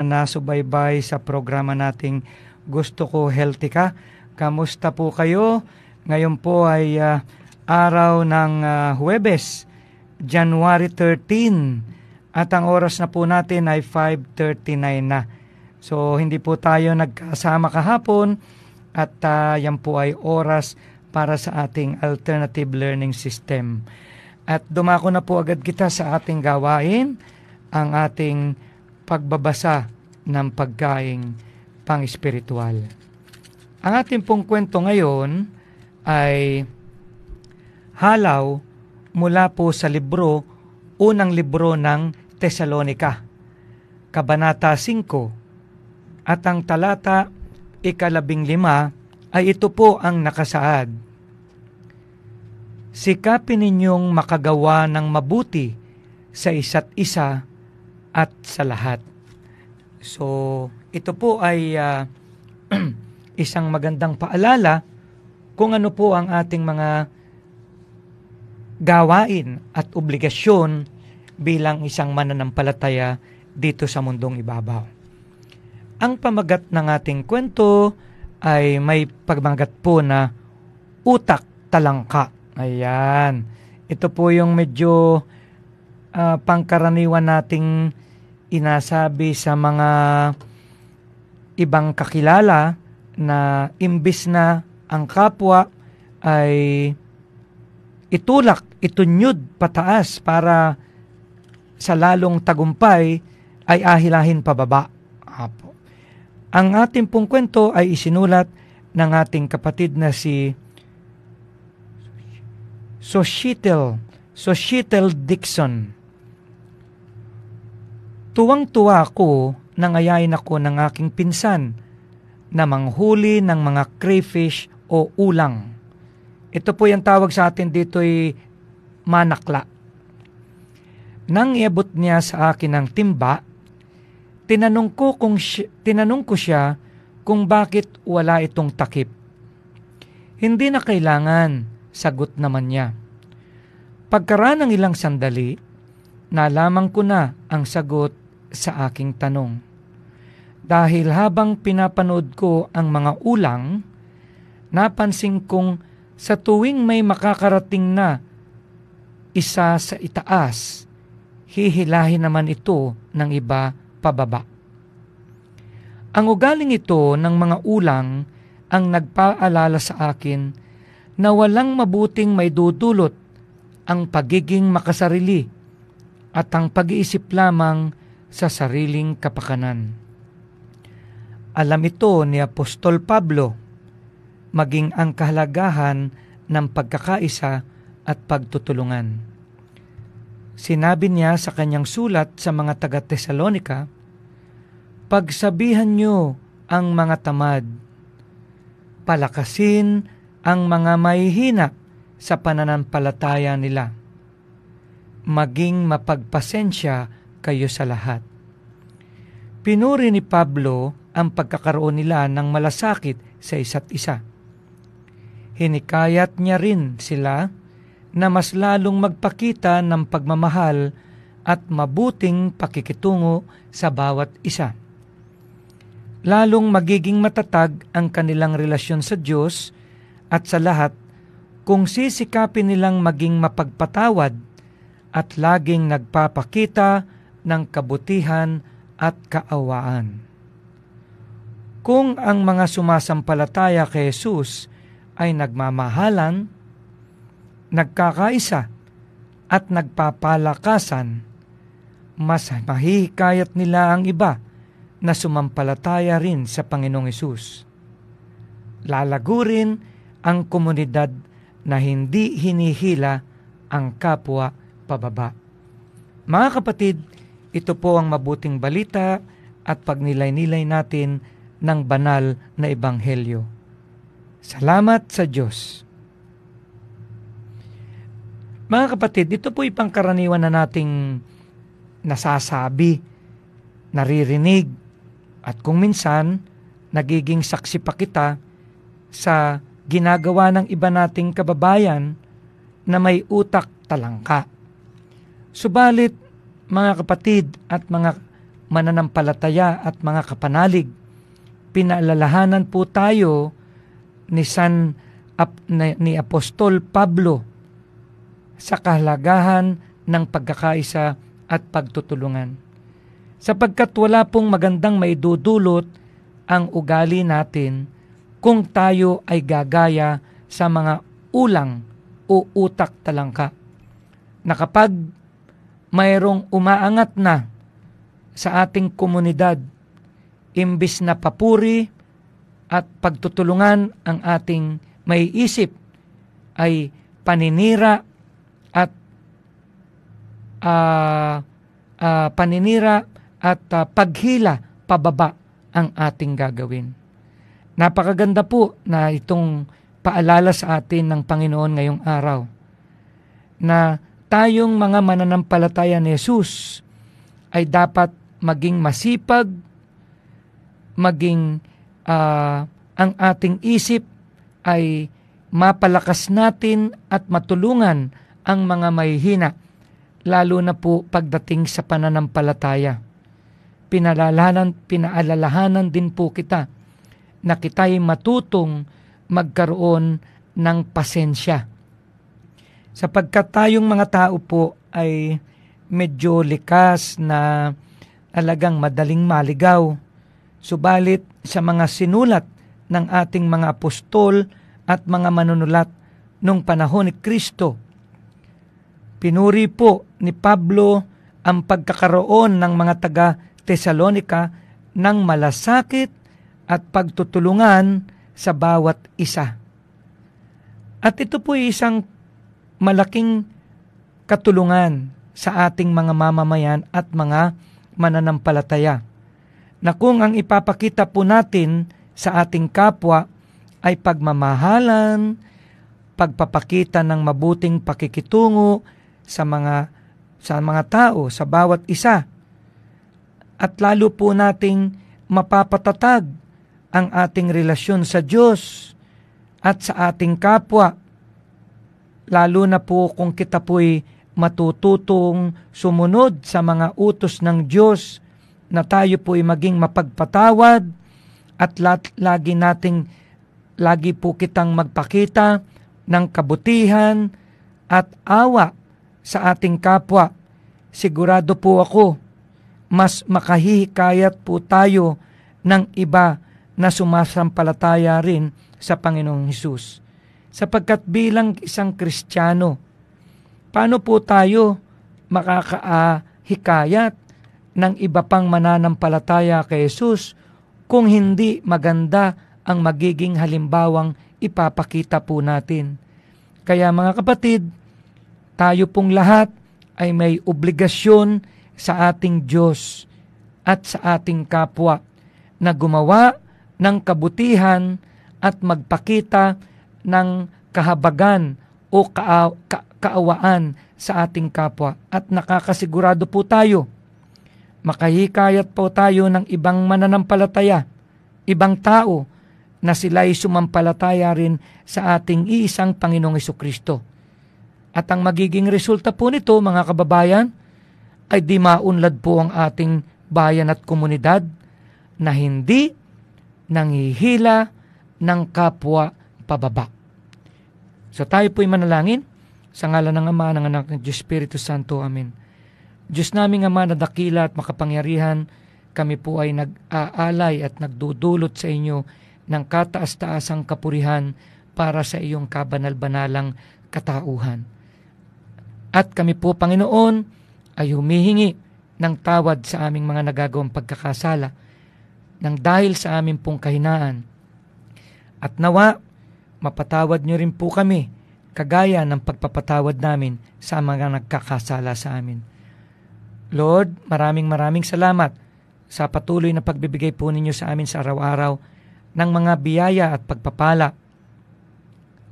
nasubaybay sa programa nating Gusto Ko Healthy Ka. Kamusta po kayo? Ngayon po ay araw ng Huwebes, January 13, at ang oras na po natin ay 5:39 na. So hindi po tayo nagkasama kahapon at yan po ay oras para sa ating alternative learning system. At dumako na po agad kita sa ating gawain, ang ating pagbabasa ng pagkaing pang-espiritual. Ang ating pong kwento ngayon ay halaw mula po sa unang libro ng Tesalonica, Kabanata 5, at ang talata 15 ay ito po ang nakasaad. Sikapin ninyong makagawa ng mabuti sa isa't isa at sa lahat. So, ito po ay isang magandang paalala kung ano po ang ating mga gawain at obligasyon bilang isang mananampalataya dito sa mundong ibabaw. Ang pamagat ng ating kwento ay may pagmagat po na utak talangka. Ayan. Ito po yung medyo pangkaraniwan nating inasabi sa mga ibang kakilala na imbis na ang kapwa ay itulak, itunyod pataas para sa lalong tagumpay, ay ahilahin pababa. Apo. Ang ating pong kwento ay isinulat ng ating kapatid na si Societal Dixon. Tuwang-tuwa ako nang ayain ako ng aking pinsan na manghuli ng mga crayfish o ulang. Ito po yung tawag sa atin dito ay manakla. Nang iabot niya sa akin ng timba, tinanong ko siya kung bakit wala itong takip. Hindi na kailangan, sagot naman niya. Pagkaraan ng ilang sandali, nalaman ko na ang sagot sa aking tanong. Dahil habang pinapanood ko ang mga ulang, napansin kong sa tuwing may makakarating na isa sa itaas, hihilahin naman ito ng iba pababa. Ang ugaling ito ng mga ulang ang nagpaalala sa akin na walang mabuting may dudulot ang pagiging makasarili at ang pag-iisip lamang sa sariling kapakanan. Alam ito ni Apostol Pablo, maging ang kahalagahan ng pagkakaisa at pagtutulungan. Sinabi niya sa kanyang sulat sa mga taga-Tesalonica, pagsabihan niyo ang mga tamad, palakasin ang mga mahihina sa pananampalataya nila, maging mapagpasensya kayo sa lahat. Pinuri ni Pablo ang pagkakaroon nila ng malasakit sa isa't isa. Hinikayat niya rin sila na mas lalong magpakita ng pagmamahal at mabuting pakikitungo sa bawat isa. Lalong magiging matatag ang kanilang relasyon sa Diyos at sa lahat kung sisikapin nilang maging mapagpatawad at laging nagpapakita ng kabutihan at kaawaan. Kung ang mga sumasampalataya kay Jesus ay nagmamahalan, nagkakaisa at nagpapalakasan, mas mahihikayat nila ang iba na sumampalataya rin sa Panginoong Hesus. Lalago rin ang komunidad na hindi hinihila ang kapwa pababa. Mga kapatid, ito po ang mabuting balita at pagnilay-nilay natin ng banal na ebanghelyo. Salamat sa Diyos. Mga kapatid, ito po ipangkaraniwan na nating nasasabi, naririnig, at kung minsan, nagiging saksi pa kita sa ginagawa ng iba nating kababayan na may utak talangka. Subalit, mga kapatid at mga mananampalataya at mga kapanalig. Pinaalalahanan po tayo ni Apostol Pablo sa kahalagahan ng pagkakaisa at pagtutulungan. Sapagkat wala pong magandang maidudulot ang ugali natin kung tayo ay gagaya sa mga ulang o utak talangka, na kapag mayroong umaangat na sa ating komunidad, imbis na papuri at pagtutulungan ang ating may isip, ay paninira at paghila pababa ang ating gagawin. Napakaganda po na itong paalala sa atin ng Panginoon ngayong araw na tayong mga mananampalataya ni Jesus ay dapat maging masipag, maging ang ating isip ay mapalakas natin at matulungan ang mga mahihina, lalo na po pagdating sa pananampalataya. Pinaalalahanan din po kita na kita'y matutong magkaroon ng pasensya. Sapagkat tayong mga tao po ay medyo likas na talagang madaling maligaw. Subalit sa mga sinulat ng ating mga apostol at mga manunulat nung panahon ni Kristo, pinuri po ni Pablo ang pagkakaroon ng mga taga-Tesalonika ng malasakit at pagtutulungan sa bawat isa. At ito po ay isang malaking katulungan sa ating mga mamamayan at mga mananampalataya, na kung ang ipapakita po natin sa ating kapwa ay pagmamahalan, pagpapakita ng mabuting pakikitungo sa mga tao, sa bawat isa, at lalo po nating mapapatatag ang ating relasyon sa Diyos at sa ating kapwa, lalo na po kung kita po'y matututong sumunod sa mga utos ng Diyos, na tayo po'y maging mapagpatawad at lagi po kitang magpakita ng kabutihan at awa sa ating kapwa. Sigurado po ako, mas makahihikayat po tayo ng iba na sumasampalataya rin sa Panginoong Hesus. Sapagkat bilang isang Kristiyano, paano po tayo makakahikayat ng iba pang mananampalataya kay Jesus kung hindi maganda ang magiging halimbawang ipapakita po natin? Kaya mga kapatid, tayo pong lahat ay may obligasyon sa ating Diyos at sa ating kapwa na gumawa ng kabutihan at magpakita ng kahabagan o kaawaan sa ating kapwa. At nakakasigurado po tayo, makahikayat po tayo ng ibang mananampalataya, ibang tao, na sila'y sumampalataya rin sa ating iisang Panginoong Hesukristo. At ang magiging resulta po nito, mga kababayan, ay di maunlad po ang ating bayan at komunidad na hindi nanghihila ng kapwa pababa. So tayo po'y manalangin sa ngalan ng Ama, ng Anak, ng Diyos Espiritu Santo. Amen. Diyos naming Ama na dakila at makapangyarihan, kami po ay nag-aalay at nagdudulot sa inyo ng kataas-taasang kapurihan para sa iyong kabanal-banalang katauhan. At kami po, Panginoon, ay humihingi ng tawad sa aming mga nagagawang pagkakasala nang dahil sa aming pong kahinaan. At nawa, mapatawad niyo rin po kami kagaya ng pagpapatawad namin sa mga nagkakasala sa amin. Lord, maraming salamat sa patuloy na pagbibigay po ninyo sa amin sa araw-araw ng mga biyaya at pagpapala.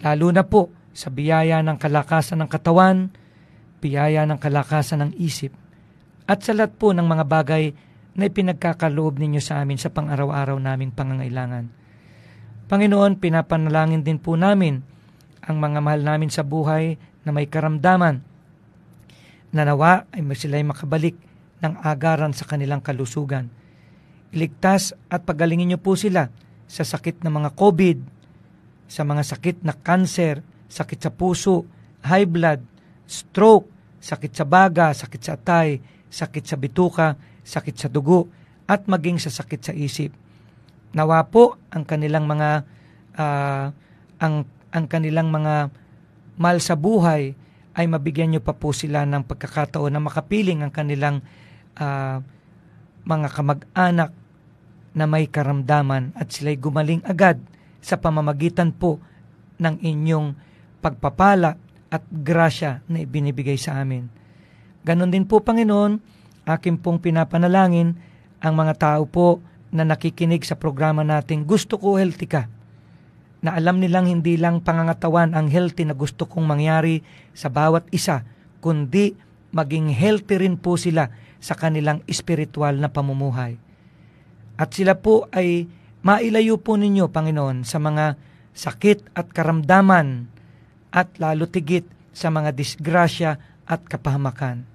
Lalo na po sa biyaya ng kalakasan ng katawan, biyaya ng kalakasan ng isip, at sa lahat po ng mga bagay na ipinagkakaloob ninyo sa amin sa pang-araw-araw naming pangangailangan. Panginoon, pinapanalangin din po namin ang mga mahal namin sa buhay na may karamdaman, na nawa ay sila'y makabalik ng agaran sa kanilang kalusugan. Iligtas at pagalingin niyo po sila sa sakit ng mga COVID, sa mga sakit na cancer, sakit sa puso, high blood, stroke, sakit sa baga, sakit sa atay, sakit sa bituka, sakit sa dugo, at maging sa sakit sa isip. Nawa po ang kanilang mga ang kanilang mga mahal sa buhay ay mabigyan niyo pa po sila ng pagkakataon na makapiling ang kanilang mga kamag-anak na may karamdaman at sila'y gumaling agad sa pamamagitan po ng inyong pagpapala at grasya na ibinibigay sa amin. Ganon din po, Panginoon, akin pong pinapanalangin ang mga tao po na nakikinig sa programa natin. Gusto ko healthy ka. Na alam nilang hindi lang pangangatawan ang healthy na gusto kong mangyari sa bawat isa, kundi maging healthy rin po sila sa kanilang espiritual na pamumuhay. At sila po ay mailayo po ninyo, Panginoon, sa mga sakit at karamdaman at lalo tigit sa mga disgrasya at kapahamakan.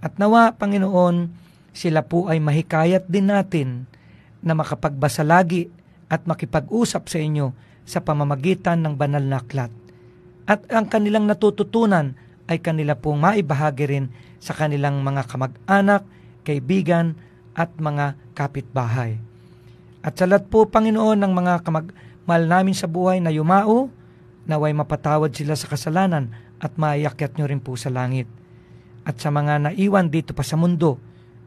At nawa, Panginoon, sila po ay mahikayat din natin na makapagbasa lagi at makipag-usap sa inyo sa pamamagitan ng banal na aklat. At ang kanilang natututunan ay kanila pong maibahagi rin sa kanilang mga kamag-anak, kaibigan, at mga kapitbahay. At sa lahat po, Panginoon, ng mga mahal namin sa buhay na yumao, naway mapatawad sila sa kasalanan at maiakyat nyo rin po sa langit. At sa mga naiwan dito pa sa mundo,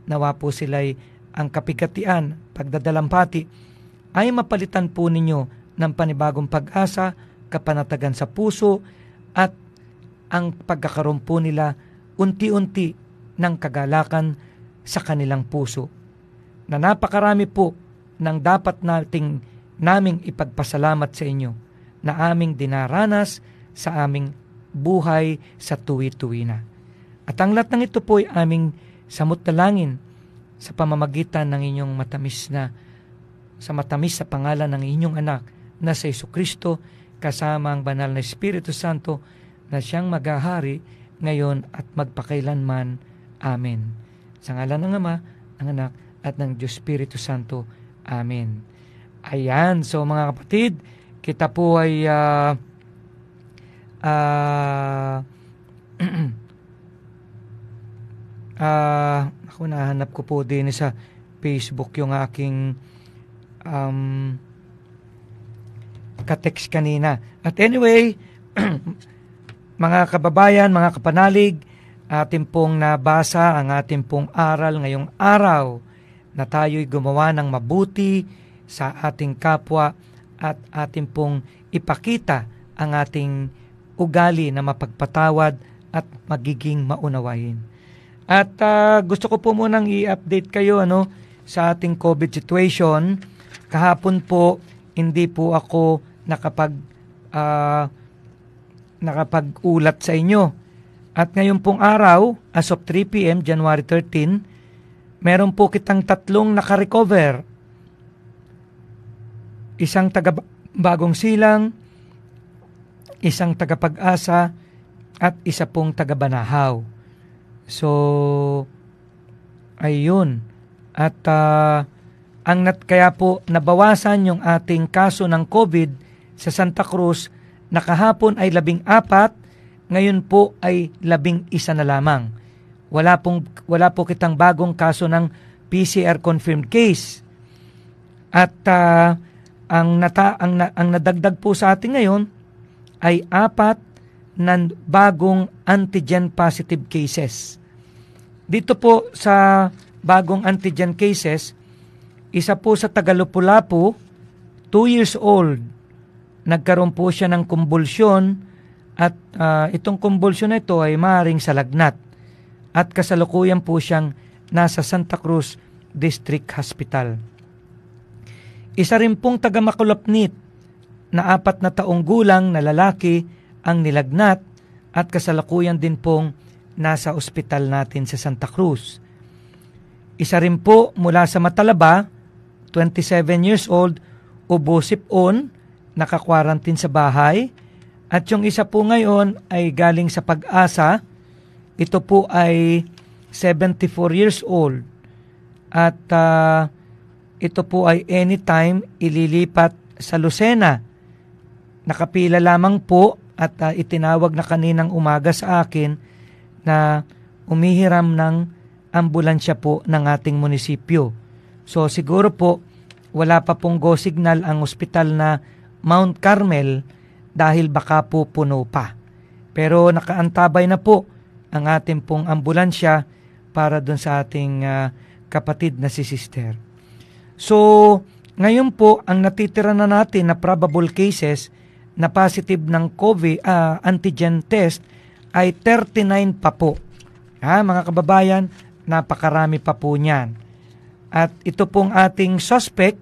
nawa po sila'y ang kapigatian, pagdadalampati, ay mapalitan po ninyo ng panibagong pag-asa, kapanatagan sa puso, at ang pagkakaroon po nila unti-unti ng kagalakan sa kanilang puso. Na napakarami po ng dapat naming ipagpasalamat sa inyo na aming dinaranas sa aming buhay sa tuwi-tuwi na. At ang lahat ng ito po ay aming samot-dalangin sa pamamagitan ng inyong matamis sa pangalan ng inyong anak na sa Jesucristo, kasama ang banal na Espiritu Santo na siyang maghahari ngayon at magpakailanman. Amen. Sa ngalan ng Ama, ng Anak, at ng Diyos Espiritu Santo. Amen. Ayan, so mga kapatid, kita po ay ako nahanap ko po din sa Facebook yung aking ka-text kanina. At anyway, mga kababayan, mga kapanalig, atin pong nabasa ang atin pong aral ngayong araw na tayo'y gumawa ng mabuti sa ating kapwa at atin pong ipakita ang ating ugali na mapagpatawad at magiging maunawain. At gusto ko po munang i-update kayo sa ating COVID situation. Kahapon po, hindi po ako nakapag-ulat sa inyo. At ngayon pong araw, as of 3 p.m., January 13, meron po kitang 3 naka-recover. Isang taga-Bagong Silang, isang taga-Pag-asa, at isa pong taga-Banahaw. So, ayun. At kaya po nabawasan yung ating kaso ng COVID sa Santa Cruz na kahapon ay 14, ngayon po ay 11 na lamang. Wala po kitang bagong kaso ng PCR confirmed case. At ang nadagdag po sa atin ngayon ay 4 na bagong antigen positive cases. Dito po sa bagong antigen cases, isa po sa Tagalupu-Lapu, 2 years old. Nagkaroon po siya ng kumbulsyon at itong kumbulsyon na ito ay maaaring sa lagnat. At kasalukuyan po siyang nasa Santa Cruz District Hospital. Isa rin pong taga-Makulapnit na 4 na taong gulang na lalaki ang nilagnat at kasalukuyan din pong nasa ospital natin sa Santa Cruz. Isa rin po mula sa Matalaba, 27 years old, ubo-sipon, naka-quarantine sa bahay. At yung isa po ngayon ay galing sa Pag-asa. Ito po ay 74 years old. At ito po ay anytime ililipat sa Lucena. Nakapila lamang po at itinawag na kaninang umaga sa akin na umihiram ng ambulansya po ng ating munisipyo. So siguro po wala pa pong go signal ang ospital na Mount Carmel dahil baka po puno pa. Pero nakaantabay na po ang ating pong ambulansya para dun sa ating kapatid na si Sister. So ngayon po ang natitira na natin na probable cases na positive ng COVID antigen test ay 39 pa po. Mga kababayan, napakarami pa po niyan. At ito pong ating suspect,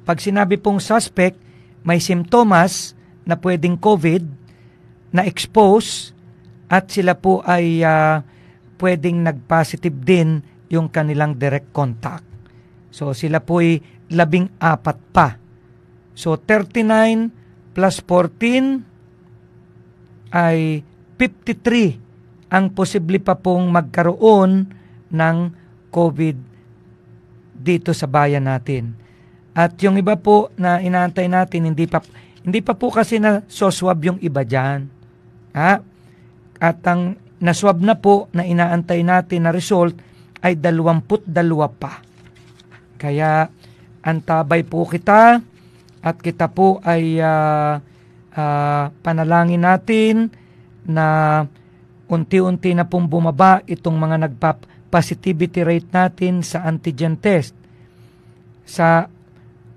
pag sinabi pong suspect, may simptomas na pwedeng COVID, na-expose, at sila po ay pwedeng nag-positive din yung kanilang direct contact. So sila po ay 14 pa. So 39 plus 14 ay 53 ang posible pa pong magkaroon ng COVID dito sa bayan natin. At yung iba po na inaantay natin, hindi pa po kasi na swab yung iba dyan. At ang naswab na po na inaantay natin na result ay 22 pa. Kaya antabay po kita at kita po ay panalangin natin na unti-unti na pong bumaba itong mga nagpa-positivity rate natin sa antigen test. Sa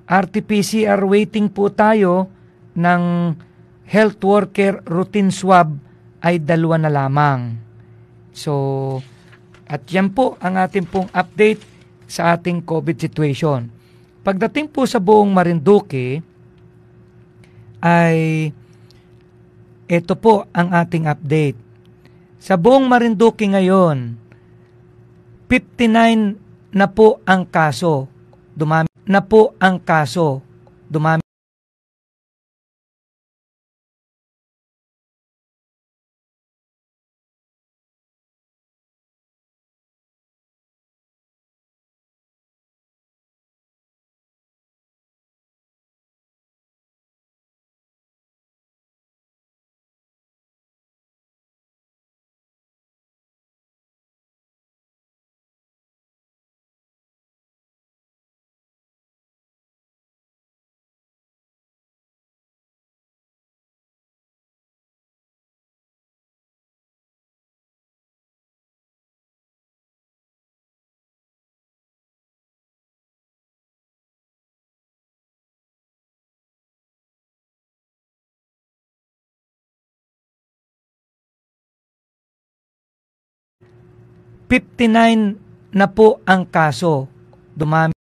RT-PCR waiting po tayo ng health worker routine swab ay 2 na lamang. So, at yan po ang ating pong update sa ating COVID situation. Pagdating po sa buong Marinduque, ay ito po ang ating update. Sa buong Marinduque ngayon, 59 na po ang kaso. Dumami na po ang kaso. Dumami ₱59 na po ang kaso. Dumami